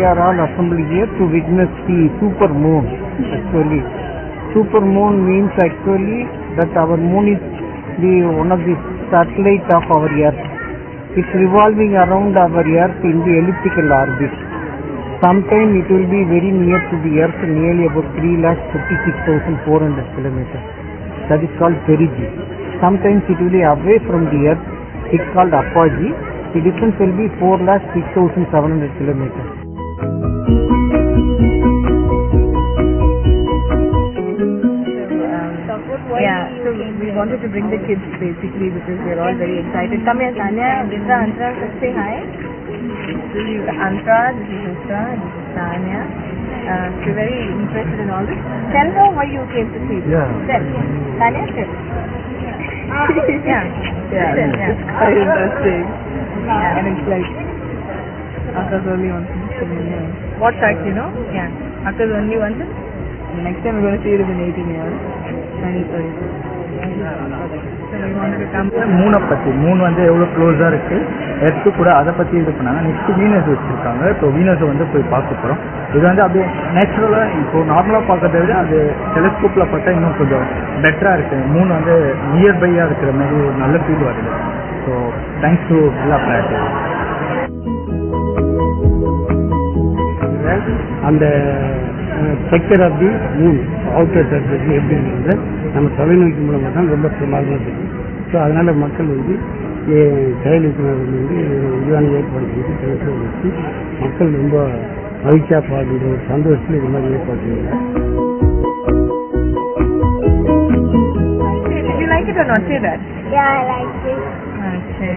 are all assembled here to witness the super moon. Actually, super moon means actually that our moon is the one of the satellite of our earth. It's revolving around our earth in the elliptical orbit. Sometime it will be very near to the earth, nearly about 3,56,400 kilometers. That is called perigee. Sometimes it will be away from the earth. It's called apogee. The distance will be 4,06,700 kilometers. Yeah, so we wanted to bring the kids basically because we're all very excited. Come here, Tanya, Vitra, Antara, let's say hi. This is Antara, this is Vitra, this is Tanya. We're very interested in all this. Tell her why you came to see this. Yeah. Tell. Tanya, tell. Yeah. It's quite interesting. Yeah. And it's like, Aka's only wants to see me. What fact, you know? Yeah. Aka's only wants it. The next time we're going to see it in 18 years. மூனை பற்றி Moon வந்து எவ்வளோ க்ளோஸாக இருக்குது earth கூட அதை பற்றி இது பண்ணாங்க. நெக்ஸ்ட்டு வீனஸ் வச்சுருக்காங்க. இப்போ வீனஸை வந்து போய் பார்க்க போகிறோம். இது வந்து அப்படியே நேச்சுரலாக இப்போது நார்மலாக பார்க்கறத விட அது டெலிஸ்கோப்பில் பார்த்தா இன்னும் கொஞ்சம் பெட்டராக இருக்குது. மூன் வந்து நியர்பையாக இருக்கிற மாதிரி ஒரு நல்ல ஃபீல் வருது. ஸோ தேங்க்ஸ் டு எல்லா பிளாட்டு. அந்த structure of the moon outer surface எப்படி இருக்கிறது நம்ம தொலைநோக்கி மூலமாக தான் ரொம்ப பிரமாதமாக தெரியும். ஸோ அதனால் மக்கள் வந்து செயல் விழிப்புணர்வு வந்து இதுவான ஏற்பாடு செஞ்சு டெலிஸ்கோப் வச்சு மக்கள் ரொம்ப மகிழ்ச்சியாக பார்க்குற ஒரு சந்தோஷத்தில் இது மாதிரி ஏற்பாடு செய்யலாம். Did you like it or not? Say that. Yeah, I like it. Okay.